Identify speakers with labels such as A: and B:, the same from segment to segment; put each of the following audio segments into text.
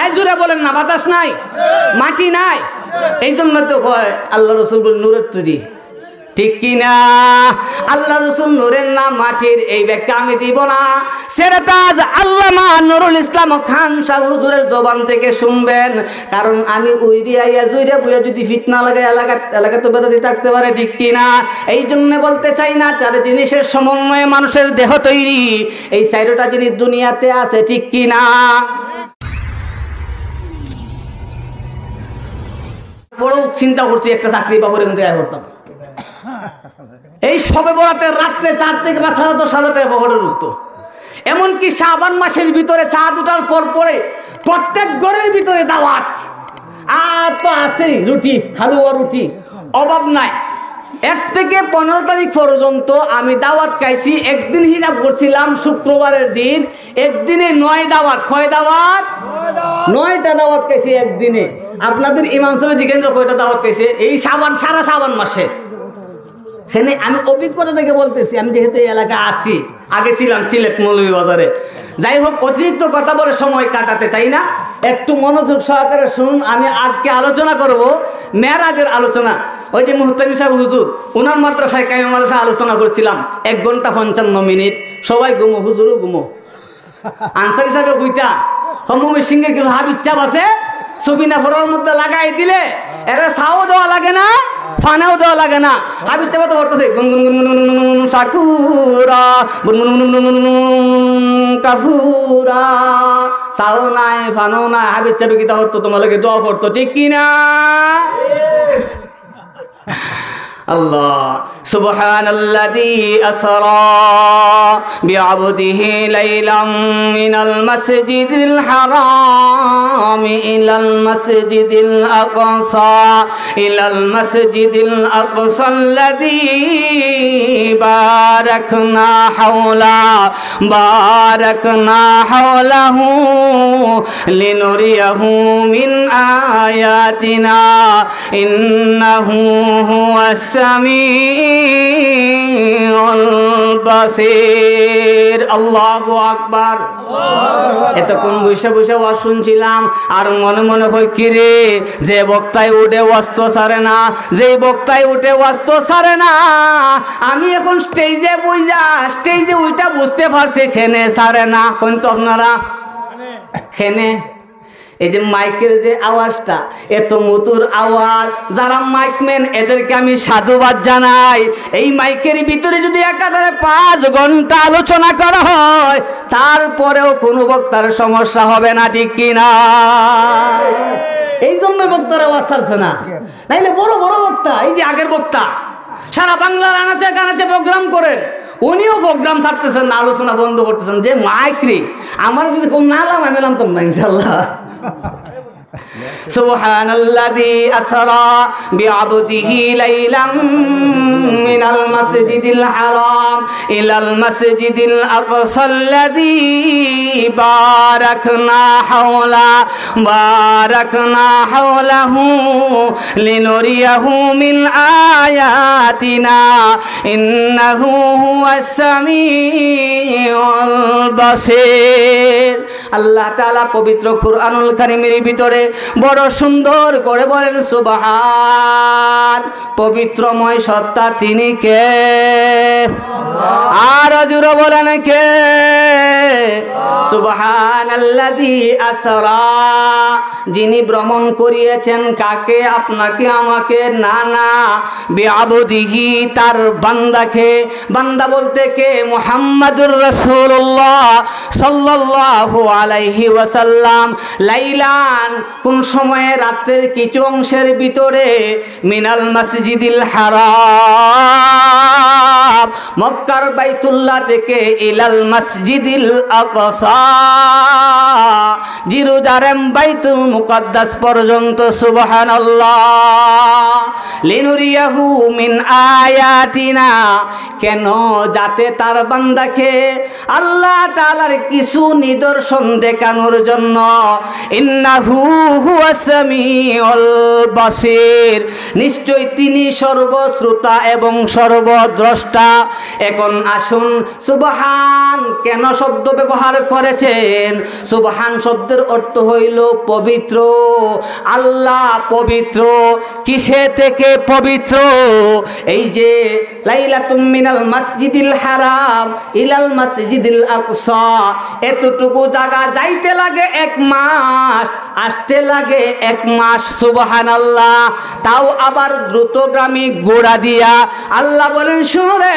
A: এই জুড়ে বলেন না, বাতাস নাই, মাটি নাই। এই জন্য তো হয় আল্লাহ রসুল বলেন নূরের তৈরি, ঠিক কিনা? আল্লাহ রসুল নূরের না মাটির, এই ব্যাখ্যা আমি দিব না। সেরাতাজ আল্লামা নুরুল ইসলাম খান সাহেব হুজুরের জবান থেকে শুনবেন, কারণ আমি ওই দিয়া জুইরা বুয়া যদি ফিতনা লাগে এলাকা তো বেদাতি থাকতে পারে, ঠিক কিনা? এই জন্য বলতে চাই না, চার জিনিসের সমন্বয়ে মানুষের দেহ তৈরি, এই চারটা জিনিস দুনিয়াতে আছে, ঠিক কিনা? বড় চিন্তা করছি একটা চাকরি বা করে কিন্তু করতাম। এই সবে বরাতের রাত্রে 4 থেকে 5,000 টাকা পকেটে উঠতো। এমনকি শাবান মাসের ভিতরে চাঁদ উঠার পর পরে প্রত্যেক ঘরের ভিতরে দাওয়াত আর তো আছেই, রুটি, হালুয়া রুটি, অভাব নাই। 1 থেকে 15 তারিখ পর্যন্ত আমি দাওয়াত খাইছি। একদিন হিসাব করছিলাম শুক্রবারের দিন, একদিনে 9 দাওয়াত। কয় দাওয়াত? 9টা দাওয়াত খাইছি একদিনে। আপনাদের ইমাম সাহেব জিজ্ঞেস কয়টা দাওয়াত খাইছে এই সাবান, সারা সাবান মাসে। এখানে আমি অভিজ্ঞতা থেকে বলতেছি, আমি যেহেতু এই এলাকা আছি, আগে ছিলাম সিলেট মৌলভীবাজারে। যাই হোক, অতিরিক্ত কথা বলে সময় কাটাতে চাই না, একটু মনোযোগ সহকারে শুনুন। আমি আজকে আলোচনা করব মেরাজের আলোচনা। ওই যে মুহতামিম সাহেব হুজুর, ওনার মাদ্রাসায় কায়েম মাদ্রাসায় আলোচনা করছিলাম 1 ঘন্টা 55 মিনিট। সবাই ঘুমো, হুজুরও ঘুমো। আনসার হিসাবে হইতা হমমি সিংহের কিছু হাবিজ চাপ আছে, সুবিনা ফোরার মধ্যে লাগাই দিলে এরা ছাও দেওয়া লাগে না, ফানাও দেওয়া লাগে না। হাবিজ চাপা তো করতেছে গুনগুন সাকুরা, কাফুরা, ছাও নাই, ফানাও নাই, হাবিজ চাপে কিতা করতো, তোমার লাগে দোয়া করতো, ঠিক কিনা? আল্লাহ সুবহানাল্লাযী আসরা বিআবদিহি লাইলাম মিনাল মাসজিদিল হারাম ইলাল মাসজিদিল আকসা ইলাল মাসজিদিল আকসাল্লাযী বারাকনা হাওলাহু লিনুরিয়াহু মিন আয়াতিনা ইন্নাহু হুয়াস সামিউল বাসীর। আল্লাহু আকবার। এতক্ষণ বসে বসে ওয়াজ শুনছিলাম, আর মনে মনে হয় কি রে, যে বক্তায় উঠে ওয়াজ তো ছাড়ে না, যেই বক্তায় উঠে ওয়াজ তো ছাড়ে না। আমি এখন স্টেজে উইটা বুঝতে পারছি খেনে ছাড়ে না। কিন্তু আপনারা খেনে এই যে মাইকের যে আওয়াজটা, এত মধুর আওয়াজ, যারা মাইকম্যান এদেরকে আমি সাধুবাদ জানাই। এই মাইকের ভিতরে যদি একাধারে 5 ঘন্টা আলোচনা করা হয়, তারপরেও কোনো বক্তার সমস্যা হবে না, ঠিক কিনা? এই জন্য বক্তারা আওয়াজ ছাড়ছে না, নাইলে বড় বড় বক্তা, এই যে আগের বক্তা সারা বাংলার আনাচে কানাচে প্রোগ্রাম করেন, উনিও প্রোগ্রাম ছাড়তেছেন না, আলোচনা বন্ধ করতেছেন। যে মাইকরি আমার যদি কোন নালাম আমি নামতাম না ইনশাল্লাহ। সুবহানাল্লাযী আসরা বিআবদিহি লাইলাম মিনাল মাসজিদিল হারাম ইলাল মাসজিদিল আকসাল্লাযী বারাকনা হাওলাহু লিনুরিয়াহু মিন আয়াতিনা ইন্নাহু হুয়াস সামিউল বাসীর। আল্লাহ তাআলা পবিত্র কুরআনুল কারীমের ভিতরে বড় সুন্দর করে বলেন সুবহান, পবিত্রময় সত্তা তিনি কে? আর জোরে বলেন কে? সুবহানাল্লাযী আসরা, যিনি ভ্রমণ করিয়েছেন কাকে? আপনাকে আমাকে? না না, বিআবদিহি, তার বান্দাকে। বান্দা বলতে কে? মুহাম্মাদুর রাসূলুল্লাহ সাল্লাল্লাহু আলাইহি ওয়াসাল্লাম। লাইলান, কোন সময়ে? রাতের কিছু অংশের ভিতরে। মিনাল মাসজিদিল হারাম, মক্কার বাইতুল্লাহ থেকে, ইলাল মাসজিদিল আকসা, জেরুজালেম বাইতুল মুকদ্দাস পর্যন্ত। সুবহানাল্লাহ। লিনুরিয়াহু মিন আয়াতিনা, কেন? যাতে তার বান্দাকে আল্লাহ তাআলার কিছু নিদর্শন দেখানোর জন্য। ইন্নাহু হুয়াস সামিউল বাসীর, নিশ্চয় তিনি সর্বশ্রোতা এবং সর্বদ্রষ্টা। এখন আসুন, সুবহান কেন শব্দ ব্যবহার করেছেন? সুবহান শব্দের অর্থ হইল পবিত্র। আল্লাহ পবিত্র। কিসে থেকে পবিত্র? এই যে লাইলাতুম মিনাল মাসজিদিল হারাম ইলাল মাসজিদিল আকসা, এতটুকু জায়গা যাইতে লাগে 1 মাস, আসতে লাগে 1 মাস। সুবহানাল্লাহ। তাও আবার দ্রুতগামী ঘোড়া দিয়া। আল্লাহ বলেন, শুনে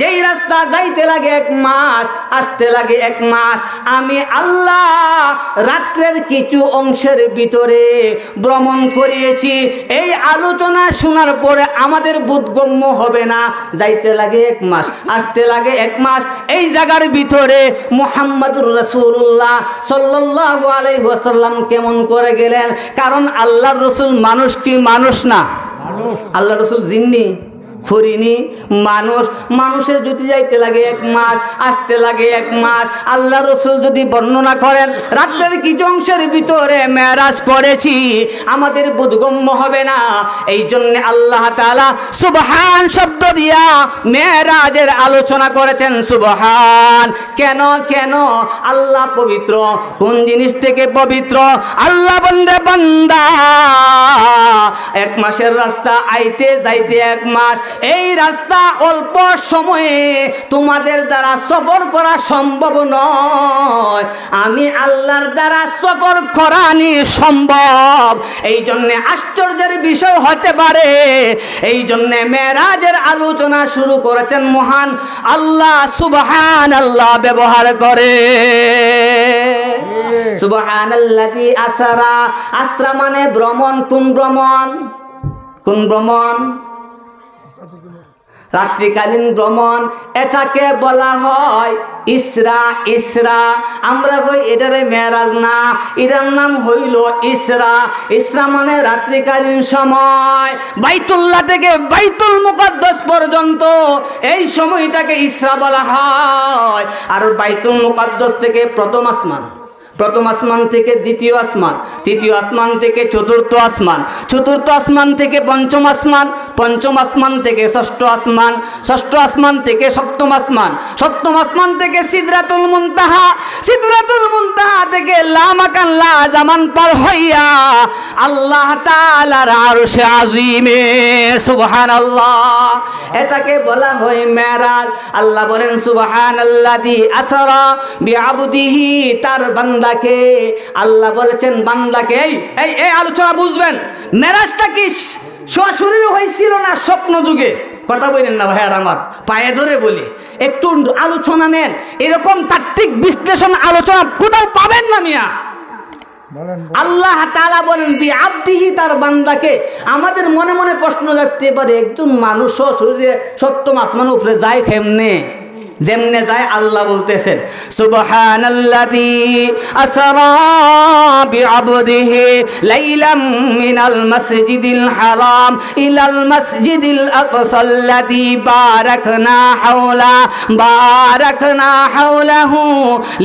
A: যেই রাস্তা যাইতে লাগে 1 মাস, আসতে লাগে 1 মাস, আমি আল্লাহ রাত্রের কিছু অংশের ভিতরে ভ্রমণ করিয়েছি। এই আলোচনা শোনার পরে আমাদের বোধগম্য হবে না, যাইতে লাগে 1 মাস, আসতে লাগে 1 মাস। এই জায়গার ভিতরে মুহাম্মাদুর রাসূলুল্লাহ সাল্লাল্লাহু আলাইহি ওয়াসাল্লাম কেমন করে গেলেন? কারণ আল্লাহর রাসূল মানুষ কি মানুষ না? আল্লাহর রাসূল জিন্নি ফরিনি মানুষ। মানুষের যদি যাইতে লাগে 1 মাস, আসতে লাগে 1 মাস, আল্লাহ রসুল যদি বর্ণনা করেন রাতের কিছু অংশের ভিতরে মেরাজ করেছি, আমাদের বোধগম্য হবে না। এই জন্য আল্লাহ তাআলা সুবহান শব্দ দিয়া মেরাজের আলোচনা করেছেন। সুবহান কেন? কেন? আল্লাহ পবিত্র। কোন জিনিস থেকে পবিত্র? আল্লাহ বন্দে বান্দা 1 মাসের রাস্তা আইতে যাইতে 1 মাস, এই রাস্তা অল্প সময়ে তোমাদের দ্বারা সফর করা সম্ভব নয়, আমি আল্লাহর দ্বারা সফর করানি সম্ভব। এই জন্যে আশ্চর্যের বিষয় হতে পারে, এই জন্যে মেরাজের আলোচনা শুরু করেছেন মহান আল্লাহ সুবহানাল্লাহ ব্যবহার করে। সুবহানাল্লাযী আসরা, আসরা মানে ভ্রমণ। কোন ভ্রমণ? কোন ভ্রমণ? রাত্রিকালীন ভ্রমণ, এটাকে বলা হয় ইসরা। ইসরা আমরা কই এটারে মেরাজ না, এটার নাম হইল ইসরা। ইসরা মানে রাত্রিকালীন সময়, বাইতুল্লাহ থেকে বাইতুল মুকাদ্দাস পর্যন্ত এই সময়টাকে ইসরা বলা হয়। আর বাইতুল মুকাদ্দাস থেকে প্রথম আসমান, প্রথম আসমান থেকে দ্বিতীয় আসমান, তৃতীয় আসমান থেকে চতুর্থ আসমান, চতুর্থ আসমান থেকে পঞ্চম আসমান, পঞ্চম আসমান থেকে ষষ্ঠ আসমান, ষষ্ঠ আসমান থেকে সপ্তম আসমান, সপ্তম আসমান থেকে সিদরাতুল মুনতাহা, সিদরাতুল মুনতাহা থেকে লা মাকান লা জামান পার হইয়া আল্লাহ তাআলার আরশে আজিমে। সুবহানাল্লাহ। এটাকে বলা হয় মেরাজ। আল্লাহ বলেন সুবহানাল্লাযী আসরা বিআবদিহি, তার বান্দা কে। আল্লাহ বলেছেন বান্দাকে। এই এই আলোচনা বুঝবেন, মেরাজটা কি সরাসরি হয়েছিল না স্বপ্ন যুগে? কথা বলেন না ভাইয়ার আমার, পায়ে ধরে বলি, একটু আলোচনা নেন। এরকম তাত্ত্বিক বিশ্লেষণ আলোচনা কোথাও পাবেন না মিয়া। আল্লাহ তাআলা বলেন বিআবদিহি, তার বান্দাকে। আমাদের মনে মনে প্রশ্ন জাগতে পারে, একজন মানুষ শরীরে সপ্তম আসমান উপরে যায় কেমনে? যেমনে যায় আল্লাহ বলতেছেন সুবহানাল্লাযী আসরা বিআবদিহি লাইলাম মিনাল মাসজিদিল হারাম ইলাল মাসজিদিল আকসাল্লাযী বারাকনা হাওলাহু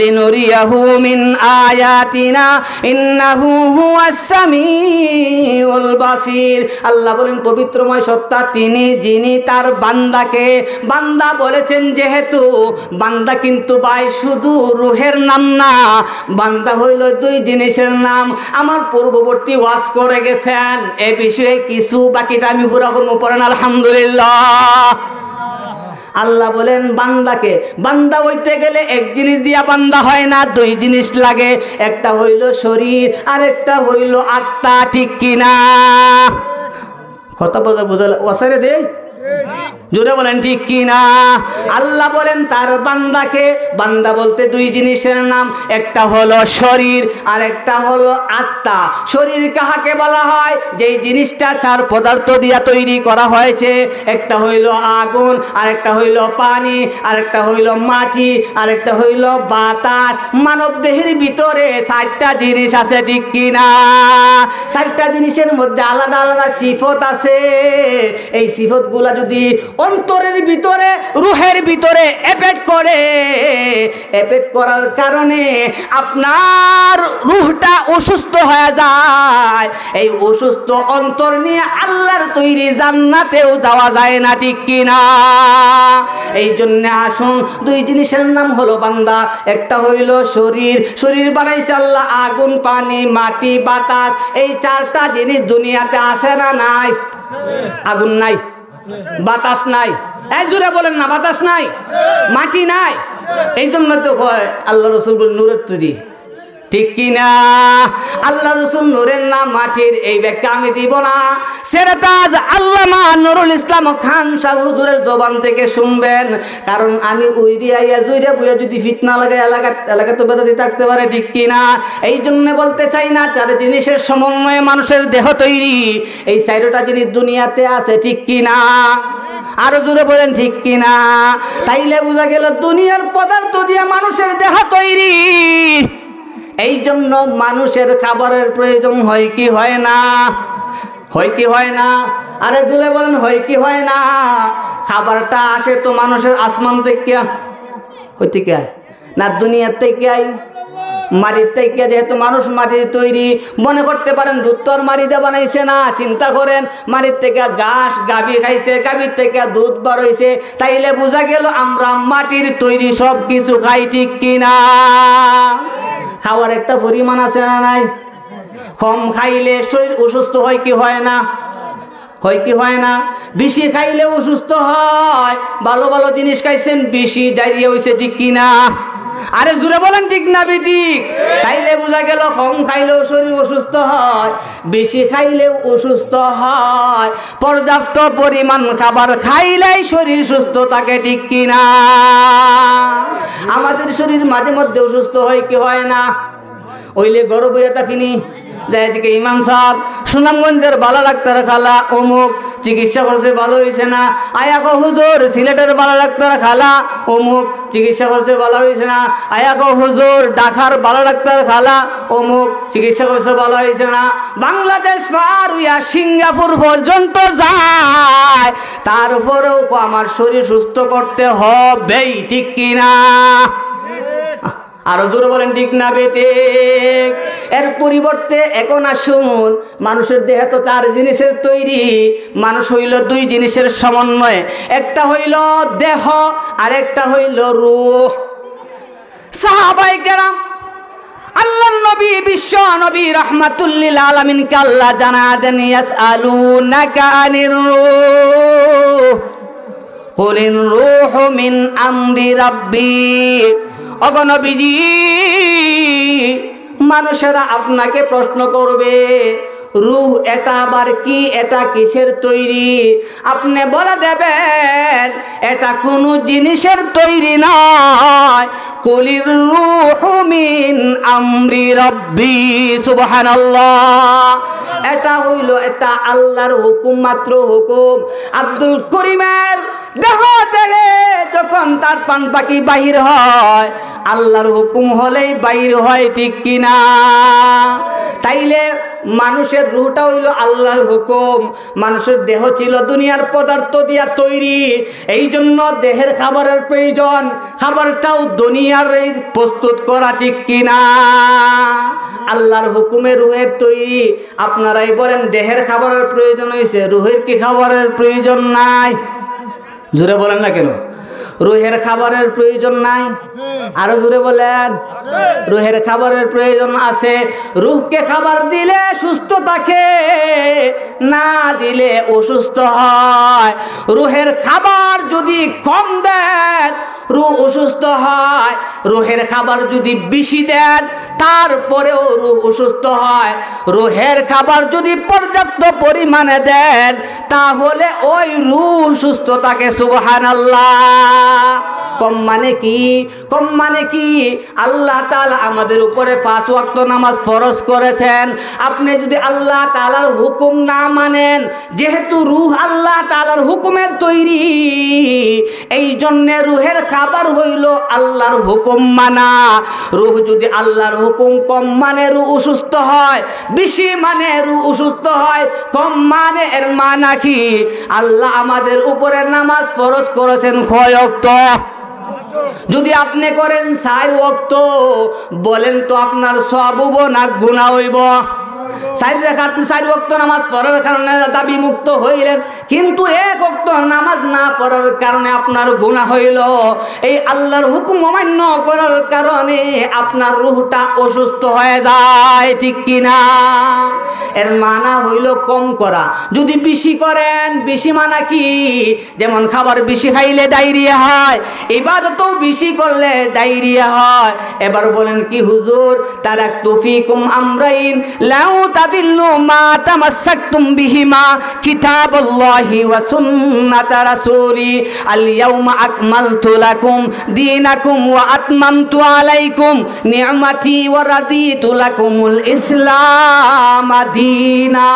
A: লিনুরিয়াহু মিন আয়াতিনা ইন্নাহু হুয়াস সামিউল বাসীর। আল্লাহ বলেন পবিত্রময় সত্তা তিনি, যিনি তার বান্দাকে, বান্দা বলেছেন যেহেতু বান্দা কিন্তু ভাই শুধু রুহের নাম না, বান্দা হইল 2 জিনিসের নাম। আমার পূর্ববর্তী ওয়াজ করে গেছেন এ বিষয়ে কিছু, বাকিটা আমি পুরা করবো, পড়েন আলহামদুলিল্লাহ। আল্লাহ বলেন বান্দাকে, বান্দা হইতে গেলে 1 জিনিস দিয়া বান্দা হয় না, 2 জিনিস লাগে। একটা হইল শরীর আর একটা হইল আত্মা। ঠিক কিনা? কথা বোঝা ওয়াসারে দে, জোরে বলেন ঠিক কিনা? আল্লাহ বলেন তার বান্দাকে, বান্দা বলতে 2 জিনিসের নাম, একটা হলো শরীর আর একটা হলো আত্মা। শরীর কাহাকে বলা হয়? যেই জিনিসটা 4 পদার্থ দিয়া তৈরি করা হয়েছে। একটা হইল আগুন, আর একটা হইল পানি, আর একটা হইল মাটি, আর একটা হইল বাতাস। মানব দেহের ভিতরে 4টা জিনিস আছে। ঠিক কিনা? 4টা জিনিসের মধ্যে আলাদা আলাদা সিফত আছে। এই সিফত গুলা যদি অন্তরের ভিতরে, রুহের ভিতরে এফেক্ট করে, এফেক্ট করার কারণে আপনার রুহটা অসুস্থ হয়ে যায়, এই অসুস্থ অন্তর নিয়ে আল্লাহর তৈরি জান্নাতেও যাওয়া যায় না, ঠিক কিনা? এই জন্য আসুন, দুই জিনিসের নাম হলো বান্দা। একটা হইল শরীর, শরীর বানাইছে আল্লাহ আগুন, পানি, মাটি, বাতাস। এই চারটা জিনিস দুনিয়াতে আছে না নাই? আগুন নাই, বাতাস নাই, এই জোরে বলেন না, বাতাস নাই, মাটি নাই। এই জন্য তো হয় আল্লাহ রসুল বলেন নূরের তৈরি, ঠিক কিনা? আল্লাহ রসুল নূরের নাম মাটির, এই ব্যাখ্যা আমি দিব না। সেরাতাজ আল্লামা নুরুল ইসলাম খান শাহ হুজুরের জবান থেকে শুনবেন, কারণ আমি উইরি আইয়া জুইরে বুয়া যদি ফিতনা লাগে এলাকা তো বেদাতি থাকতে পারে, ঠিক কিনা? এই জন্য বলতে চাই না, চার জিনিসের সমন্বয়ে মানুষের দেহ তৈরি, এই চারটা জিনিস দুনিয়াতে আছে, ঠিক কিনা? আরো জোরে বলেন ঠিক কিনা? তাইলে বোঝা গেল দুনিয়ার পদার্থ দিয়ে মানুষের দেহ তৈরি। এই জন্য মানুষের খাবারের প্রয়োজন হয় কি হয় না? হয় কি হয় না? আরে জোরে বলেন হয় কি হয় না? খাবারটা আসে তো মানুষের আসমান থেকে, হইতে কে না দুনিয়ার থেকে আই, মাটির থেকে। যেহেতু মানুষ মাটির তৈরি, মনে করতে পারেন দুধ তো আর মাটিতে বানাইছে না। চিন্তা করেন, মাটির থেকে ঘাস গাভী খাইছে, গাভীর থেকে দুধ বার হইছে, তাইলে বোঝা গেল আমরা মাটির তৈরি সব কিছু খাই, ঠিক কিনা? খাওয়ার একটা পরিমাণ আছে না নাই? কম খাইলে শরীর অসুস্থ হয় কি হয় না? হয় কি হয় না? বেশি খাইলে অসুস্থ হয়। ভালো ভালো জিনিস খাইছেন, বেশি ডায়রিয়া হয়েছে, ঠিক কিনা? আরে জুড়ে বলেন ঠিক না বেঠিক? খাইলে বোঝা গেল কম খাইলেও শরীর অসুস্থ হয়, বেশি খাইলেও অসুস্থ হয়। পর্যাপ্ত পরিমাণ খাবার খাইলেই শরীর সুস্থ থাকে, ঠিক কিনা? আমাদের শরীর মাঝে মধ্যে অসুস্থ হয় কি হয় না? ওইলে গর্ব হয়ে থাকিনি যে ইমাম সাহেব সুনামগঞ্জের বালা ডাক্তার খালা অমুক চিকিৎসা করছে, ভালো হয়েছে না। আয়াক হুজুর সিলেটের বালা ডাক্তার খালা অমুক চিকিৎসা করছে, ভালো হয়েছে না। আয়াক হুজুর ঢাকার বালা ডাক্তার খালা অমুক চিকিৎসা করছে, ভালো হয়েছে না। বাংলাদেশ পার হইয়া সিঙ্গাপুর পর্যন্ত যায়, তারপরেও আমার শরীর সুস্থ করতে হবেই, ঠিক কিনা? আরো জোরে বলেন ঠিক না বেঠিক? এর পরিবর্তে এখন আসুন, মানুষের দেহ তো চার জিনিসের তৈরি, মানুষ হইল দুই জিনিসের সমন্বয়ে। একটা হইল দেহ, আর একটা হইল রূহ। সাহাবায়ে কেরাম আল্লাহর নবী, বিশ্ব নবী রাহমাতুল লিল আলামিন কে আল্লাহ জানা দেন, ইয়াসআলুনাকা আনির রূহ কুলির রূহু মিন আমরি রাব্বি। অগণবীজি, মানুষেরা আপনাকে প্রশ্ন করবে, রূহ এটা আবার কি, এটা কিসের তৈরি? আপনি বলে দেবেন এটা কোনো জিনিসের তৈরি নয়। কুলির রূহু মিন আমরি রাব্বি, সুবহানাল্লাহ। এটা হইল এটা আল্লাহর হুকুম, মাত্র হুকুম। আব্দুল করিমের দেহ থেকে যখন তার পান পাখি বাহির হয়, আল্লাহর হুকুম হলেই বাহির হয়, ঠিক কিনা? তাইলে মানুষের রূহটা হইল আল্লাহর হুকুম। মানুষের দেহ ছিল দুনিয়ার পদার্থ দিয়া তৈরি, এই জন্য দেহের খাবারের প্রয়োজন, খাবারটাও দুনিয়ার প্রস্তুত করা, ঠিক কিনা? আল্লাহর হুকুমে রুহের তৈরি। আপনারাই বলেন দেহের খাবারের প্রয়োজন হয়েছে, রুহের কি খাবারের প্রয়োজন নাই? জোরে বলেন না কেন? রুহের খাবারের প্রয়োজন নাই? আরো জোরে বলেন। রুহের খাবারের প্রয়োজন আছে। রুহকে খাবার দিলে সুস্থ থাকে, না দিলে অসুস্থ হয়। রুহের খাবার যদি কম দেন, রুহ অসুস্থ হয়। রুহের খাবার যদি বেশি দেন, তারপরেও রুহ অসুস্থ হয়। রুহের খাবার যদি পর্যাপ্ত পরিমাণে দেন, তাহলে ওই রুহ সুস্থ থাকে, সুবহানাল্লাহ। কম মানে কি? কম মানে কি? আল্লাহ তাআলা আমাদের উপরে 5 ওয়াক্ত নামাজ ফরজ করেছেন। আপনি যদি আল্লাহ তাআলার হুকুম না মানেন, যেহেতু রূহ আল্লাহ তাআলার হুকুমের তৈরি, এই জন্য রূহের খাবার হইল আল্লাহর হুকুম মানা। রূহ যদি আল্লাহর হুকুম কম মানে রূহ অসুস্থ হয়, বেশি মানে রূহ অসুস্থ হয়। কম মানে এর মানা কি? আল্লাহ আমাদের উপরে নামাজ ফরজ করেছেন 6 ওয়াক্ত। যদি আপনি করেন 4 ওয়াক্ত, বলেন তো আপনার সওয়াব হইব না গুনাহ হইব? 4 রাকাত 4 ওয়াক্ত নামাজ পড়ার কারণে দাবি মুক্ত হইলেন, কিন্তু 1 ওয়াক্ত নামাজ না পড়ার কারণে আপনার গুনাহ হইল। এই আল্লাহর হুকুম অমান্য করার কারণে আপনার রূহটা অসুস্থ হয়ে যায়, ঠিক কি না? এর মানা হইল কম করা। যদি বেশি করেন, বেশি মানা কি? যেমন খাবার বেশি খাইলে ডায়রিয়া হয়, ইবাদতও বেশি করলে ডায়রিয়া হয়। এবার বলেন কি হুজুর, তারাকতু ফিকুম আমরাইন লাউ তাদিল্লু মা তামাসসাকতুম বিহিমা কিতাবাল্লাহি ওয়া সুন্নাতা রাসূলি আল ইয়াউমা আকমালতু লাকুম দীনাকুম ওয়া আতমামতু আলাইকুম নি'মাতি ওয়া রাদিতু লাকুমুল ইসলাম দীনা।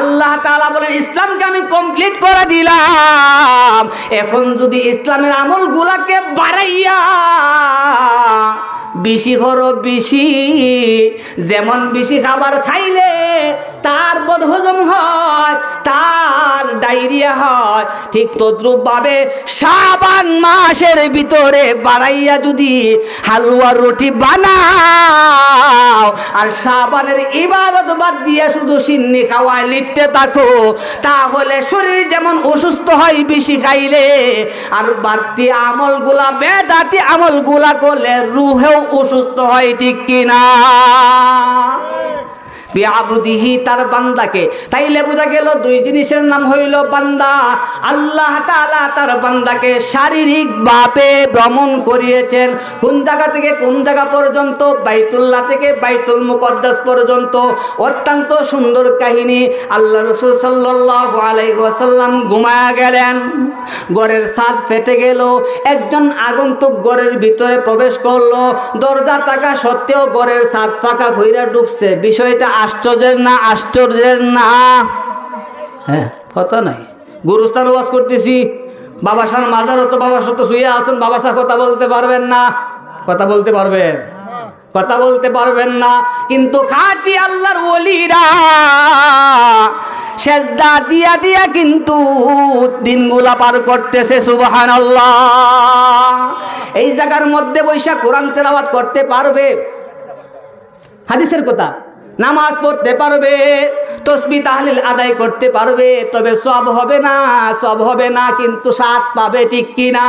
A: আল্লাহ তাআলা বলেন ইসলামকে আমি কমপ্লিট করে দিলাম। এখন যদি ইসলামের আমলগুলোকে বাড়াইয়া বেশি করো, বেশি, যেমন বেশি খাবার খাইলে তার বদহজম হয়, তার ডায়রিয়া হয়, ঠিক তদ্রুপ ভাবে শাবান মাসের ভিতরে বাড়াইয়া যদি হালুয়া রুটি বানাও আর শাবানের ইবাদত বাদ দিয়া শুধু সিন্নি খাওয়ায় লিখতে থাকো, তাহলে শরীর যেমন অসুস্থ হয় বেশি খাইলে, আর বাড়তি আমলগুলা বেদাতি আমলগুলা করলে রূহেও অসুস্থ হয়, ঠিক কিনা? বিআবদিহি, তার বান্দাকে। তাইলে বোঝা গেল 2 জিনিসের নাম হইল বান্দা। আল্লাহ তাআলা তার বান্দাকে শারীরিক ভাবে ভ্রমণ করিয়েছেন। কোন জায়গা থেকে কোন জায়গা পর্যন্ত? বাইতুল্লাহ থেকে বাইতুল মুকদ্দাস পর্যন্ত। অত্যন্ত সুন্দর কাহিনী। আল্লাহ রাসূল সাল্লাল্লাহু আলাইহি ওয়াসাল্লাম ঘুমায়া গেলেন, ঘরের ছাদ ফেটে গেল, একজন আগন্তুক ঘরের ভিতরে প্রবেশ করলো, দরজা থাকা সত্ত্বেও ঘরের ছাদ ফাঁকা কইরা ঢুকছে। বিষয়টা আশ্চর্যের না? আশ্চর্যের না? হ্যাঁ, কথা নাই। গুরুস্থান ওয়াজ করতেছি, বাবা শাহ মাজার হতো, বাবার সাথে শুয়ে আসুন, বাবা শাহ কথা বলতে পারবেন না? কথা বলতে পারবেন? কথা বলতে পারবেন না। কিন্তু খাঁটি আল্লাহর ওলিরা সেজদা দিয়া দিয়া কিন্তু দিনগুলা পার করতেছে। সুবহানাল্লাহ। এই জায়গার মধ্যে বৈশা কোরআন তেলাওয়াত করতে পারবে, হাদিসের কথা, নামাজ পড়তে পারবে, তাসবিহ তাহলিল আদায় করতে পারবে, তবে সব হবে না, সব হবে না, কিন্তু স্বাদ পাবে, ঠিক কি না?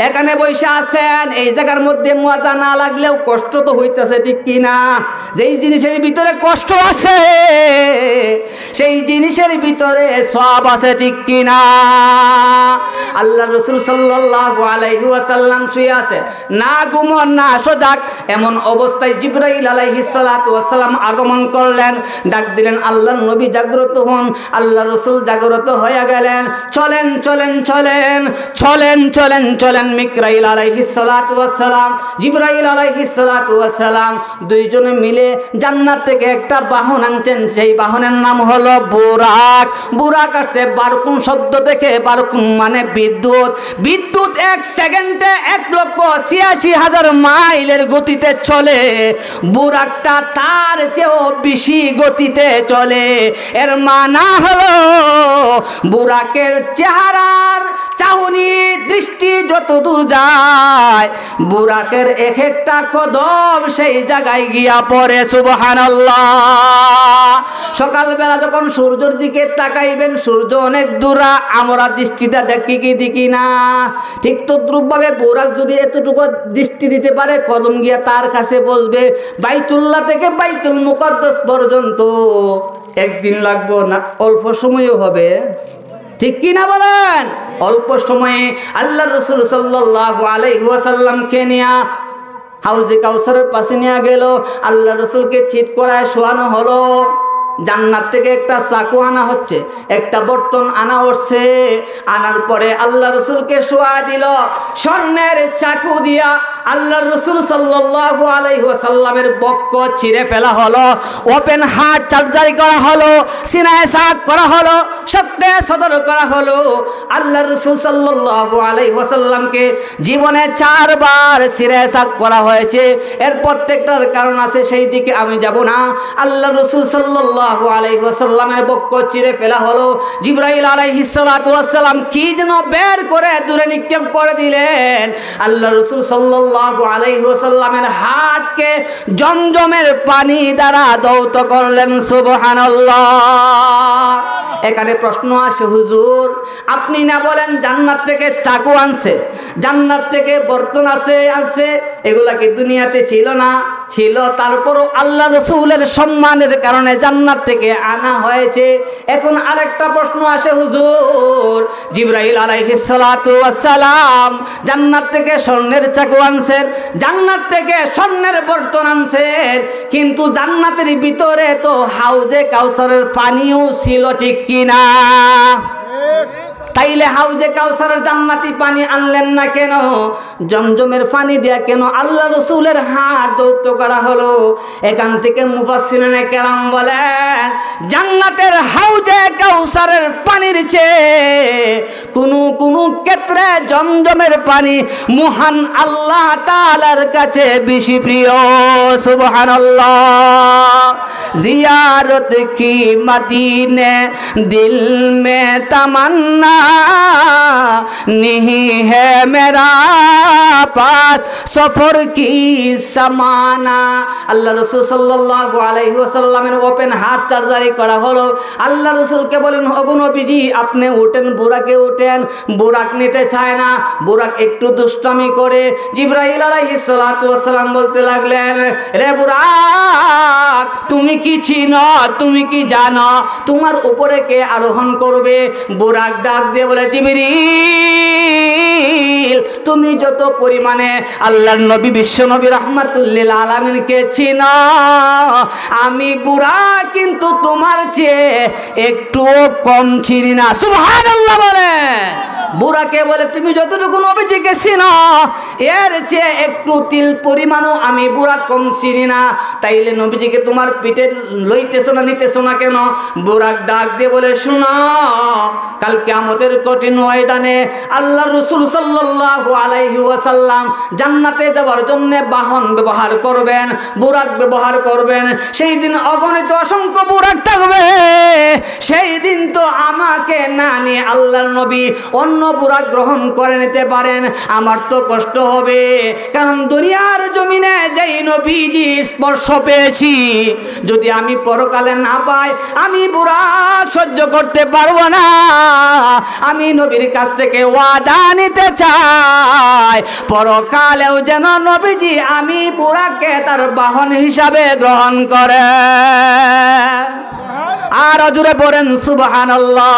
A: এখানে বসে আছেন, এই জায়গার মধ্যে মজা না লাগলেও কষ্ট তো হইতেছে, ঠিক কি না? যেই জিনিসের ভিতরে কষ্ট আছে সেই জিনিসের ভিতরে সব আছে, ঠিক কি না? আল্লাহ রাসূল সাল্লাল্লাহু আলাইহি ওয়াসাল্লাম শুয়ে আছে, না ঘুমন না সজাগ, এমন অবস্থায় জিবরাইল আলাইহিস সালাতু ওয়াস সালাম আগমন করলেন, ডাক দিলেন, আল্লাহর নবী জাগ্রত হন। আল্লাহ রাসূল জাগ্রত হয়ে গেলেন। চলেন চলেন চলেন চলেন চলেন চলেন। মিকরাইল আলাইহিস সালাতু ওয়াস সালাম, জিবরাইল আলাইহিস সালাতু ওয়াস সালাম দুইজনে মিলে জান্নাত থেকে একটা বাহন আনছেন। সেই বাহনের নাম হলো বুরাক। বুরাক আসছে বারকুন শব্দ থেকে, বারকুন মানে বিদ্যুৎ। বিদ্যুৎ 1 সেকেন্ডে 1,86,000 মাইলের গতিতে চলে। বুরাকটা তার চেয়েও বেশি গতিতে চলে। এর মানা হলো বুরাকের চেহারার চাহনি দৃষ্টি যত দূর যায়, বুরাকের এক একটা কদম সেই জায়গায় গিয়া পড়ে। সুবহানাল্লাহ। সকালবেলা যখন সূর্যের দিকে তাকাইবেন, সূর্য অনেক দূরা, আমরা দৃষ্টিটা দেখি কি দেখি না? ঠিক তদ্রুপভাবে বুরাক যদি এতটুকু দৃষ্টি দিতে পারে, কদম গিয়া তার কাছে বসবে। বাইতুল্লাহ থেকে বাইতুল মুকদ্দাস পর্যন্ত একদিন লাগবে না, অল্প সময়ও হবে, ঠিক কি না বলেন? অল্প সময়ে আল্লাহ রাসূল সাল্লাল্লাহু আলাইহি ওয়াসাল্লামকে নিয়ে হাউজে কাউসারের পাশে নিয়ে গেল। আল্লাহ রাসূলকে চিৎ করায় শোয়ানো হলো। জান্নাত থেকে একটা চাকু আনা হচ্ছে, একটা বর্তন আনা হচ্ছে। আনার পরে আল্লাহ রাসূলকে শোয়া দিল। স্বর্ণের চাকু দিয়া আল্লাহ রাসূল সাল্লাল্লাহু আলাইহি ওয়াসাল্লামের বক্ষ ছিঁড়ে ফেলা হলো, ওপেন হার্ট সার্জারি করা হলো, সিনায় সাক করা হলো, শক্তে সদর করা হলো। আল্লাহ রাসূল সাল্লাল্লাহু আলাইহি ওয়াসাল্লামকে জীবনে 4 বার সিনায় সাক করা হয়েছে। এর প্রত্যেকটার কারণ আছে, সেই দিকে আমি যাব না। আল্লাহ রাসূল সাল্লাল্লাহু সাল্লাল্লাহু আলাইহি ওয়াসাল্লামের বক্ষ চিরে ফেলা হলো। জিবরাইল আলাইহিস সালাতু ওয়াস সালাম কি যেন বের করে দূরে নিক্ষেপ করে দিলেন। আল্লাহ রাসূল সাল্লাল্লাহু আলাইহি ওয়াসাল্লামের হাতকে জমজমের পানি দ্বারা ধৌত করলেন। সুবহানাল্লাহ। এখানে প্রশ্ন আসে, হুজুর আপনি না বলেন জান্নাত থেকে চাকু আনছে, জান্নাত থেকে বর্তন আনছে, এগুলা কি দুনিয়াতে ছিল না? ছিল। তারপরও আল্লাহ রাসূলের সম্মানের কারণে জান্নাত থেকে আনা হয়েছে। এখন আরেকটা প্রশ্ন আসে, হুজুর জিবরাইল আলাইহিস সালাতু ওয়াস সালাম জান্নাত থেকে স্বর্ণের চাকু আনছেন, জান্নাত থেকে স্বর্ণের বর্তন আনছেন, কিন্তু জান্নাতের ভিতরে তো হাউজে কাউসারের পানিও ছিল, ঠিক কিনা? তাইলে হাউজে কাউসারের জান্নাতি পানি আনলেন না কেন? জমজমের পানি দিয়া কেন আল্লাহ রাসূলের হাত ধৌত করা হলো? এখান থেকে মুফাসসিরিনে কেরাম বলেন, জান্নাতের হাউজে কাউসারের পানির চেয়ে কোন ক্ষেত্রে জমজমের পানি মহান আল্লাহ তাআলার কাছে বেশি প্রিয়। সুবহানাল্লাহ। জিয়ারত কি মদীনে দিল মে তমন্না नहीं है मेरा पास सफर की समाना। আল্লাহ রাসূল সাল্লাল্লাহু আলাইহি ওয়াসাল্লামের ওপেন হাত চার্জারি করা হলো। আল্লাহ রাসূলকে বলেন, ওগো নবীজি আপনি ওঠেন, বুরাকে ওঠেন। বুরাক নিতে চায় না, বুরাক একটু দুষ্টামি করে। জিবরাইল আলাইহিস সালাতু ওয়াস সালাম বলতে লাগলেন, রে বুরাক তুমি কি চিনো, তুমি কি জানো তোমার উপরে কে আরোহণ করবে? বুরাক ডাক দিয়ে বলে, জিবরিল তুমি যত পরিমাণে আল্লাহর নবী বিশ্ব নবী রাহমাতুল লিল আলামিনকে চিনো, আমি বুরাক কিন্তু তোমার চেয়ে একটুও কম চিনি না। সুবহানাল্লাহ বলে। বুরাকে বলে, তুমি যতটুকু নবীজিকে চিনো এর চেয়ে একটু তিল পরিমাণও আমি বুরাক কম চিনি না, তাইলে নবীজিকে তোমার পিঠে লইতেছো না, নিতেছো না কেন? বুরাক ডাক দিয়ে বলে, শোনো কাল কিয়ামতের কঠিন ময়দানে আল্লাহ রাসূল সাল্লাল্লাহু আলাইহি ওয়াসাল্লাম জান্নাতে যাওয়ার জন্য বাহন ব্যবহার করবেন, বুরাক ব্যবহার করবেন। সেই দিন অগণিত অসংখ্য বুরাক থাকবে। সেই দিন তো আমাকে না নিয়ে আল্লাহর নবী অন্য বুরাক গ্রহণ করে নিতে পারেন, আমার তো কষ্ট হবে। কারণ দুনিয়ার জমিনে যেই নবীজি স্পর্শ পেয়েছি, যদি আমি পরকালে না পাই আমি বুরাক সহ্য করতে পারবো না। আমি নবীর কাছ থেকে ওয়াদা নিতে চাই, পরকালেও যেন নবীজি আমি বুরাককে তার বাহন হিসাবে গ্রহণ করে। আর জোরে পড়েন সুবহানাল্লাহ।